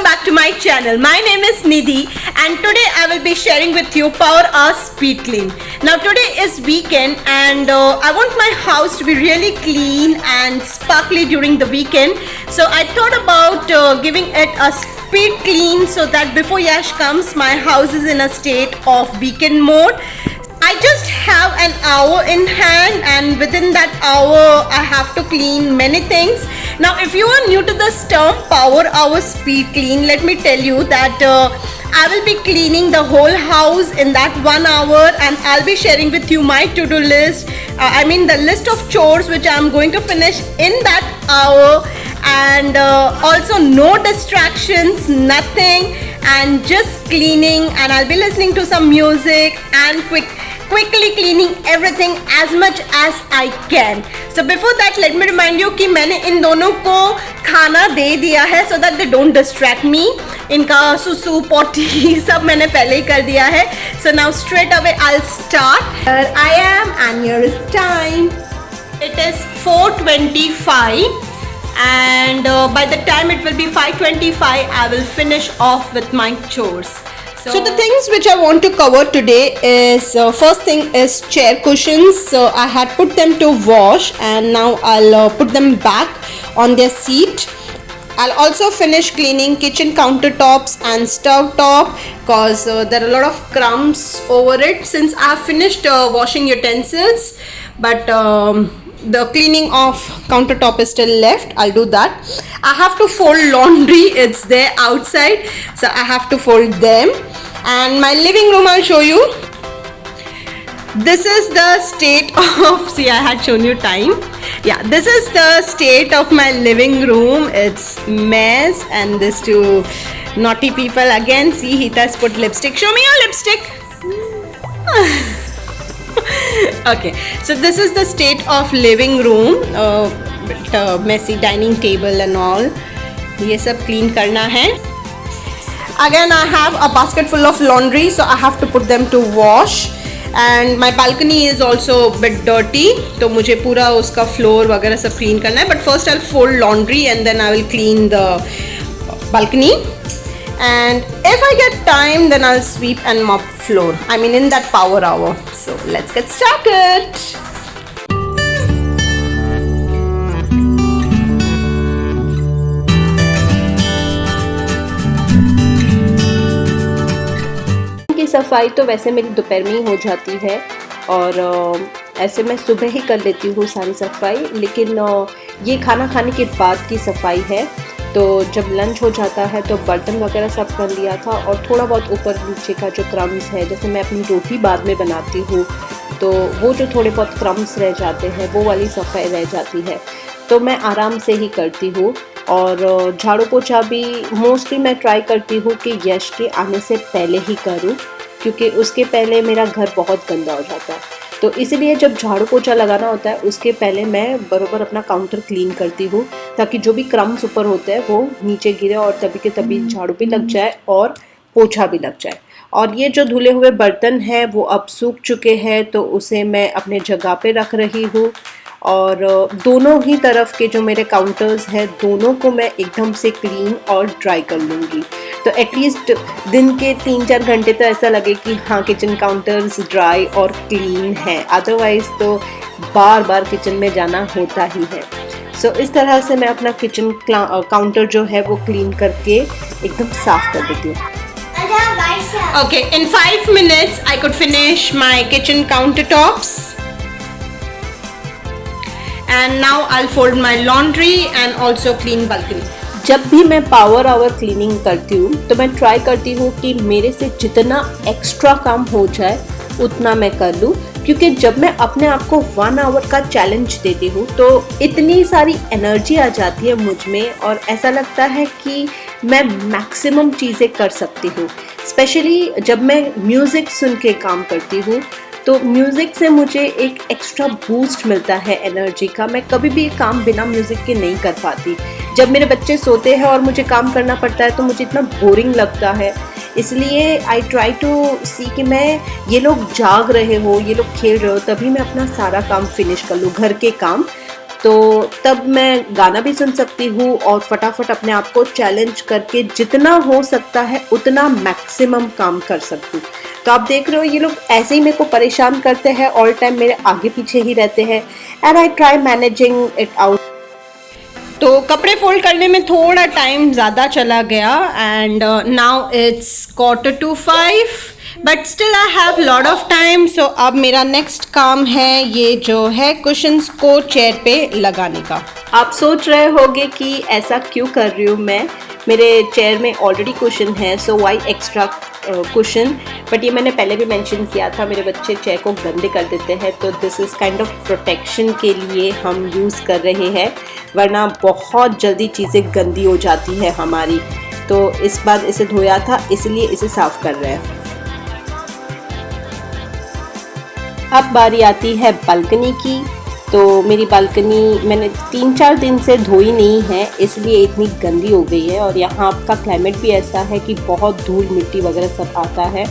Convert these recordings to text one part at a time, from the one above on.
back to my channel. My name is Nidhi and today I will be sharing with you Power Hour Speed Clean. Now today is weekend and I want my house to be really clean and sparkly during the weekend. So I thought about giving it a speed clean so that before Yash comes my house is in a state of weekend mode. I just have an hour in hand and within that hour I have to clean many things. Now if you are new to this term Power Hour Speed Clean, let me tell you that I will be cleaning the whole house in that 1 hour and I'll be sharing with you my to-do list. The list of chores which I'm going to finish in that hour, and also no distractions, nothing, and just cleaning, and I'll be listening to some music and quickly cleaning everything as much as I can. So before that let me remind you कि मैंने इन दोनों को खाना दे दिया है so that they don't distract me. इनका सुसु पोटी सब मैंने पहले ही कर दिया है. So now straight away I'll start. Here I am and here is time. It is 4:25 and by the time it will be 5:25 I will finish off with my chores. So the things which I want to cover today is first thing is chair cushions. So I had put them to wash and now I'll put them back on their seat. I'll also finish cleaning kitchen countertops and stove top because there are a lot of crumbs over it since I have finished washing utensils, but the cleaning of countertop is still left. I'll do that. I have to fold laundry, it's there outside, so I have to fold them. And my living room I'll show you. This is the state of, see I had shown you time. Yeah, this is the state of my living room. It's mess and these two naughty people again. See, Hita's put lipstick. Show me your lipstick. Okay, so this is the state of living room. Messy dining table and all. ये सब clean करना है. Again I have a basket full of laundry, so I have to put them to wash. And my balcony is also a bit dirty, तो मुझे पूरा उसका floor वगैरह सब clean करना है. But first I'll fold laundry and then I will clean the balcony. And if I get time then I'll sweep and mop floor. In that power hour. So let's get started. की सफाई तो वैसे मेरी दोपहर में ही हो जाती है और ऐसे मैं सुबह ही कर लेती हूँ सारी सफाई, लेकिन ये खाना खाने के बाद की सफाई है. तो जब लंच हो जाता है तो बर्तन वगैरह सब कर लिया था और थोड़ा बहुत ऊपर नीचे का जो क्रम्स है, जैसे मैं अपनी रोटी बाद में बनाती हूँ तो वो जो थोड़े बहुत क्रम्स रह जाते हैं वो वाली सफाई रह जाती है, तो मैं आराम से ही करती हूँ. और झाड़ू पोछा भी मोस्टली मैं ट्राई करती हूँ कि यश के आने से पहले ही करूँ, क्योंकि उसके पहले मेरा घर बहुत गंदा हो जाता है. तो इसीलिए जब झाड़ू पोछा लगाना होता है उसके पहले मैं बराबर अपना काउंटर क्लीन करती हूँ, ताकि जो भी क्रम्स ऊपर होते हैं वो नीचे गिरे और तभी के तभी झाड़ू भी लग जाए और पोछा भी लग जाए. और ये जो धुले हुए बर्तन हैं वो अब सूख चुके हैं, तो उसे मैं अपने जगह पे रख रही हूँ. और दोनों ही तरफ के जो मेरे काउंटर्स हैं दोनों को मैं एकदम से क्लीन और ड्राई कर लूँगी. तो एटलीस्ट दिन के 3-4 घंटे तो ऐसा लगे कि हाँ किचन काउंटर्स ड्राई और क्लीन है, अदरवाइज़ तो बार बार किचन में जाना होता ही है. सो इस तरह से मैं अपना किचन काउंटर जो है वो क्लीन करके एकदम साफ कर देती हूँ. Okay, in 5 minutes I could finish my kitchen countertops. And now I'll fold my laundry and also clean balcony. जब भी मैं पावर आवर क्लीनिंग करती हूँ तो मैं ट्राई करती हूँ कि मेरे से जितना एक्स्ट्रा काम हो जाए उतना मैं कर लूँ, क्योंकि जब मैं अपने आप को 1 आवर का चैलेंज देती हूँ तो इतनी सारी एनर्जी आ जाती है मुझ में और ऐसा लगता है कि मैं मैक्सिमम चीज़ें कर सकती हूँ. स्पेशली जब मैं म्यूज़िक सुन के काम करती हूँ तो म्यूज़िक से मुझे एक एक्स्ट्रा बूस्ट मिलता है एनर्जी का. मैं कभी भी काम बिना म्यूज़िक के नहीं कर पाती. जब मेरे बच्चे सोते हैं और मुझे काम करना पड़ता है तो मुझे इतना बोरिंग लगता है, इसलिए आई ट्राई टू सी कि मैं ये लोग जाग रहे हो, ये लोग खेल रहे हो, तभी मैं अपना सारा काम फिनिश कर लूँ, घर के काम. तो तब मैं गाना भी सुन सकती हूँ और फटाफट अपने आप को चैलेंज करके जितना हो सकता है उतना मैक्सिमम काम कर सकती हूँ। तो आप देख रहे हो ये लोग ऐसे ही मेरे को परेशान करते हैं, ऑल टाइम मेरे आगे पीछे ही रहते हैं, and I try managing it out. तो कपड़े फोल्ड करने में थोड़ा टाइम ज़्यादा चला गया and now it's 4:45 but still I have lot of time. So अब मेरा नेक्स्ट काम है ये जो है कुशन्स को चेयर पे लगाने का। आप सोच रहे होंगे कि ऐसा क्यों कर रही हूँ मैं, मेरे चेयर में ऑलरेडी कुशन है, सो वाई एक्स्ट्रा कुशन। बट ये मैंने पहले भी मेंशन किया था, मेरे बच्चे चेयर को गंदे कर देते हैं, तो this is kind of protection के लिए हम यूज़ कर रहे हैं, वरना बहुत जल्दी चीज़ें गंदी हो जाती है हमारी। तो इस बार इसे धोया था इसलिए इसे साफ़ कर रहे हैं। अब बारी आती है बालकनी की। तो मेरी बालकनी मैंने 3-4 दिन से धोई नहीं है, इसलिए इतनी गंदी हो गई है, और यहाँ का क्लाइमेट भी ऐसा है कि बहुत धूल मिट्टी वगैरह सब आता है।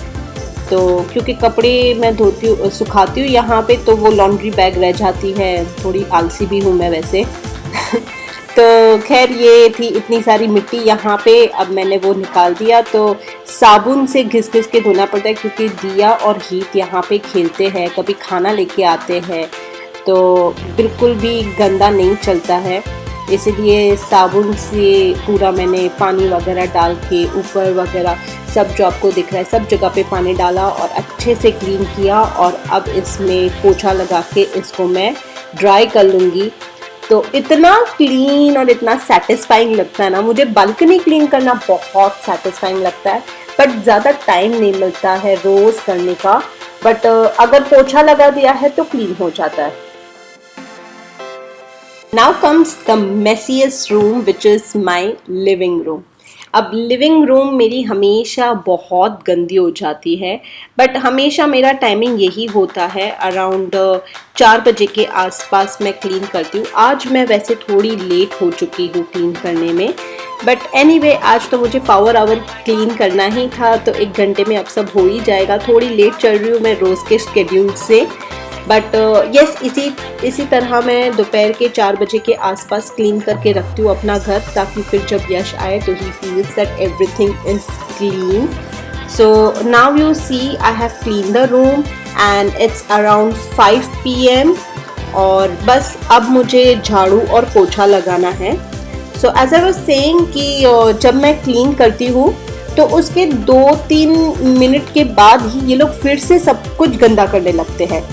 तो क्योंकि कपड़े मैं धोती हूँ सुखाती हूँ यहाँ पे, तो वो लॉन्ड्री बैग रह जाती है, थोड़ी आलसी भी हूँ मैं वैसे तो खैर ये थी इतनी सारी मिट्टी यहाँ पे, अब मैंने वो निकाल दिया। तो साबुन से घिस घिस के धोना पड़ता है, क्योंकि दिया और हीत यहाँ पे खेलते हैं, कभी खाना लेके आते हैं, तो बिल्कुल भी गंदा नहीं चलता है, इसलिए साबुन से पूरा मैंने पानी वगैरह डाल के ऊपर वगैरह सब जो आपको दिख रहा है सब जगह पे पानी डाला और अच्छे से क्लीन किया। और अब इसमें पोछा लगा के इसको मैं ड्राई कर लूँगी। तो इतना क्लीन और इतना सेटिस्फाइंग लगता है ना, मुझे बालकनी क्लीन करना बहुत सेटिस्फाइंग लगता है, बट ज़्यादा टाइम नहीं मिलता है रोज़ करने का। बट अगर पोछा लगा दिया है तो क्लीन हो जाता है। Now comes the messiest room, which is my living room. अब लिविंग रूम मेरी हमेशा बहुत गंदी हो जाती है, बट हमेशा मेरा टाइमिंग यही होता है, अराउंड 4 बजे के आसपास मैं क्लीन करती हूँ। आज मैं वैसे थोड़ी लेट हो चुकी हूँ क्लीन करने में, बट एनीवे आज तो मुझे पावर आवर क्लीन करना ही था, तो 1 घंटे में अब सब हो ही जाएगा। थोड़ी लेट चल रही हूँ मैं रोज़ के शेड्यूल से, बट यस इसी तरह मैं दोपहर के 4 बजे के आसपास क्लीन करके रखती हूँ अपना घर, ताकि फिर जब यश आए तो he feels that everything is clean. So now you see I have clean the room and it's around 5 PM, और बस अब मुझे झाड़ू और पोछा लगाना है। So as I was saying कि जब मैं क्लीन करती हूँ तो उसके 2-3 मिनट के बाद ही ये लोग फिर से सब कुछ गंदा करने लगते हैं।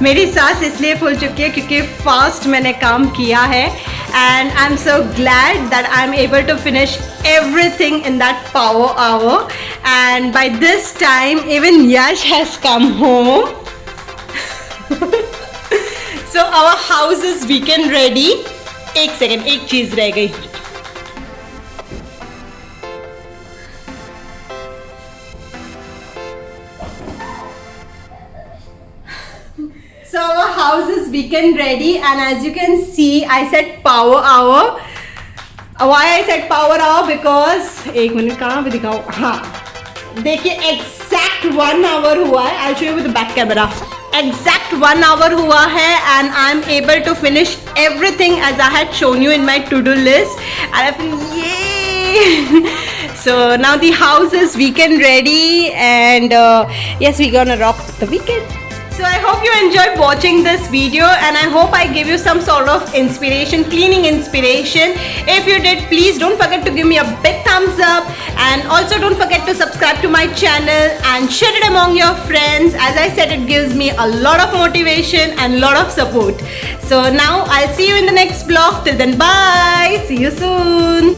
मेरी सांस इसलिए फूल चुकी है क्योंकि फास्ट मैंने काम किया है, and I am so glad that I am able to finish everything in that power hour, and by this time even Yash has come home. So our house is weekend ready. एक second, एक चीज रह गई। So our house is weekend ready, and as you can see I said power hour. Why I said power hour? Because एक minute कहाँ पे दिखाओ, हाँ देखिए exact 1 hour हुआ है। I'll show you with the back camera. Exact 1 hour हुआ है, and I'm able to finish everything as I had shown you in my to-do list. And I feel yay! So now the house is weekend ready, and yes, we're gonna rock the weekend. So I hope you enjoyed watching this video, and I hope I gave you some sort of inspiration, cleaning inspiration. If you did, please don't forget to give me a big thumbs up, and also don't forget to subscribe to my channel and share it among your friends. As I said, it gives me a lot of motivation and a lot of support. So now I'll see you in the next vlog. Till then, bye. See you soon.